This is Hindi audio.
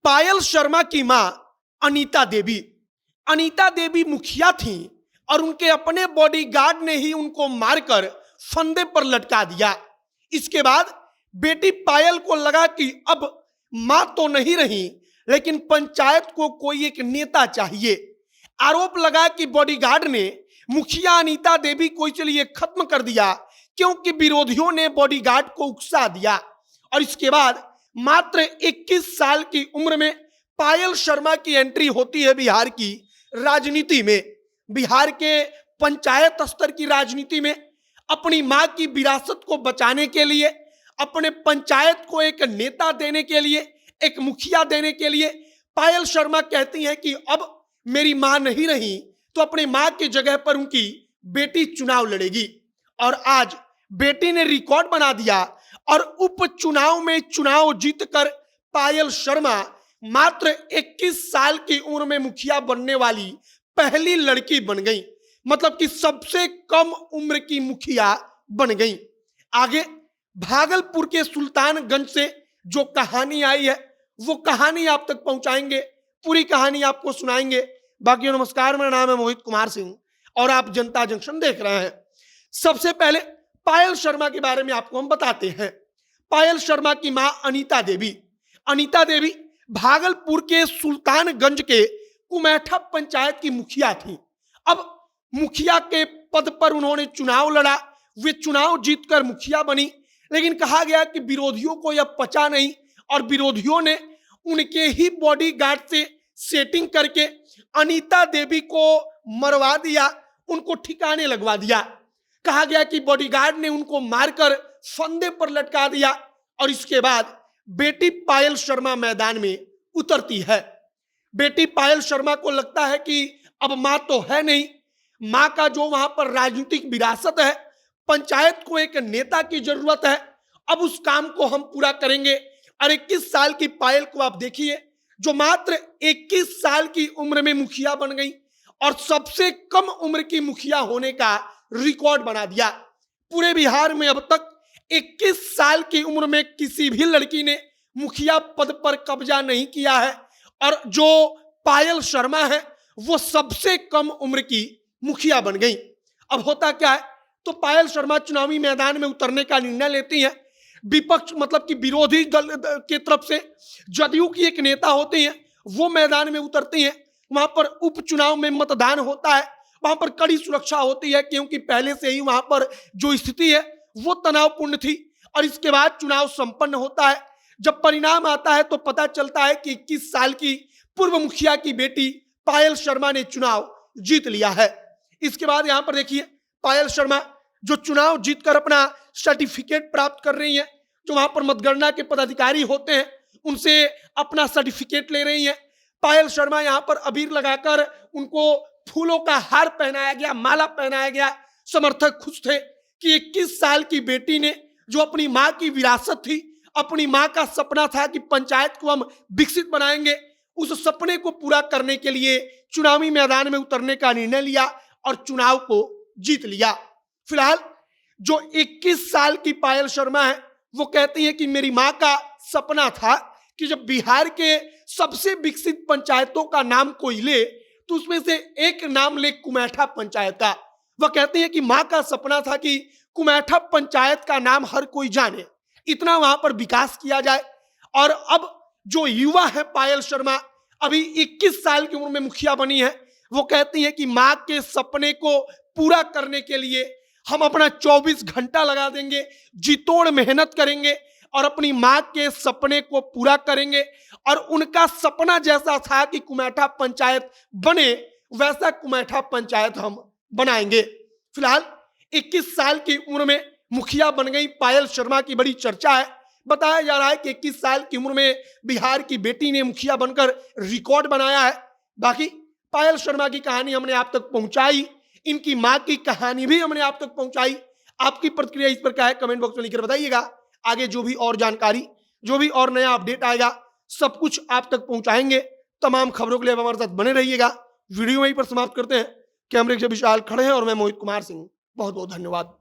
पायल शर्मा की मां अनीता देवी मुखिया थी और उनके अपने बॉडीगार्ड ने ही उनको मारकर फंदे पर लटका दिया। इसके बाद बेटी पायल को लगा कि अब मां तो नहीं रही, लेकिन पंचायत को कोई एक नेता चाहिए। आरोप लगा कि बॉडीगार्ड ने मुखिया अनीता देवी को इसलिए खत्म कर दिया क्योंकि विरोधियों ने बॉडीगार्ड को उकसा दिया। और इसके बाद मात्र 21 साल की उम्र में पायल शर्मा की एंट्री होती है बिहार की राजनीति में। बिहार के पंचायत स्तर की राजनीति में अपनी मां की विरासत को बचाने के लिए, अपने पंचायत को एक नेता देने के लिए, एक मुखिया देने के लिए पायल शर्मा कहती हैं कि अब मेरी मां नहीं रही तो अपनी मां की जगह पर उनकी बेटी चुनाव लड़ेगी। और आज बेटी ने रिकॉर्ड बना दिया और उपचुनाव में चुनाव जीतकर पायल शर्मा मात्र 21 साल की उम्र में मुखिया बनने वाली पहली लड़की बन गई। मतलब कि सबसे कम उम्र की मुखिया बन गई। आगे भागलपुर के सुल्तानगंज से जो कहानी आई है वो कहानी आप तक पहुंचाएंगे, पूरी कहानी आपको सुनाएंगे। बाकी नमस्कार, मेरा नाम है मोहित कुमार सिंह और आप जनता जंक्शन देख रहे हैं। सबसे पहले पायल शर्मा के बारे में आपको हम बताते हैं। पायल शर्मा की मां अनीता देवी भागलपुर के सुल्तानगंज के कुमैठा पंचायत की मुखिया थी। अब मुखिया के पद पर उन्होंने चुनाव लड़ा, वे चुनाव जीतकर मुखिया बनी। लेकिन कहा गया कि विरोधियों को यह पचा नहीं और विरोधियों ने उनके ही बॉडीगार्ड से सेटिंग करके अनीता देवी को मरवा दिया, उनको ठिकाने लगवा दिया। कहा गया कि बॉडीगार्ड ने उनको मारकर फंदे पर लटका दिया। और इसके बाद बेटी पायल शर्मा मैदान में उतरती है। बेटी पायल शर्मा को लगता है कि अब मां तो है नहीं, मां का जो वहां पर राजनीतिक विरासत है, पंचायत को एक नेता की जरूरत है, अब उस काम को हम पूरा करेंगे। और 21 साल की पायल को आप देखिए, जो मात्र 21 साल की उम्र में मुखिया बन गई और सबसे कम उम्र की मुखिया होने का रिकॉर्ड बना दिया। पूरे बिहार में अब तक 21 साल की उम्र में किसी भी लड़की ने मुखिया पद पर कब्जा नहीं किया है और जो पायल शर्मा है वो सबसे कम उम्र की मुखिया बन गई। अब होता क्या है, तो पायल शर्मा चुनावी मैदान में उतरने का निर्णय लेती हैं। विपक्ष मतलब कि विरोधी दल की तरफ से जदयू की एक नेता होती हैं, वो मैदान में उतरती हैं। वहां पर उपचुनाव में मतदान होता है, वहां पर कड़ी सुरक्षा होती है क्योंकि पहले से ही वहां पर जो स्थिति है वो तनावपूर्ण थी। और इसके बाद चुनाव संपन्न होता है। जब परिणाम आता है तो पता चलता है कि 21 साल की पूर्व मुखिया की बेटी पायल शर्मा ने चुनाव जीत लिया है। इसके बाद यहां पर देखिए, पायल शर्मा जो चुनाव जीतकर अपना सर्टिफिकेट प्राप्त कर रही हैं, जो वहां पर मतगणना के पदाधिकारी होते हैं उनसे अपना सर्टिफिकेट ले रही हैं। पायल शर्मा यहां पर अबीर लगाकर उनको फूलों का हार पहनाया गया, माला पहनाया गया। समर्थक खुश थे कि 21 साल की बेटी ने, जो अपनी मां की विरासत थी, अपनी मां का सपना था कि पंचायत को हम विकसित बनाएंगे, उस सपने को पूरा करने के लिए चुनावी मैदान में उतरने का निर्णय लिया और चुनाव को जीत लिया। फिलहाल जो 21 साल की पायल शर्मा है वो कहती है कि मेरी मां का सपना था कि जब बिहार के सबसे विकसित पंचायतों का नाम कोई ले तो उसमें से एक नाम ले कुमैठा पंचायत का। वह कहती है कि मां का सपना था कि कुमैठा पंचायत का नाम हर कोई जाने, इतना वहां पर विकास किया जाए। और अब जो युवा है पायल शर्मा, अभी 21 साल की उम्र में मुखिया बनी है, वो कहती है कि मां के सपने को पूरा करने के लिए हम अपना 24 घंटा लगा देंगे, जी तोड़ मेहनत करेंगे और अपनी मां के सपने को पूरा करेंगे। और उनका सपना जैसा था कि कुमैठा पंचायत बने, वैसा कुमैठा पंचायत हम बनाएंगे। फिलहाल 21 साल की उम्र में मुखिया बन गई पायल शर्मा की बड़ी चर्चा है। बताया जा रहा है कि 21 साल की उम्र में बिहार की बेटी ने मुखिया बनकर रिकॉर्ड बनाया है। बाकी पायल शर्मा की कहानी हमने आप तक पहुंचाई, इनकी मां की कहानी भी हमने आप तक पहुंचाई। आपकी प्रतिक्रिया इस पर क्या है, कमेंट बॉक्स में लिखकर बताइएगा। आगे जो भी और जानकारी, जो भी और नया अपडेट आएगा, सब कुछ आप तक पहुंचाएंगे। तमाम खबरों के लिए हमारे साथ बने रहिएगा। वीडियो वहीं पर समाप्त करते हैं। कैमरे से विशाल खड़े हैं और मैं मोहित कुमार सिंह। बहुत बहुत धन्यवाद।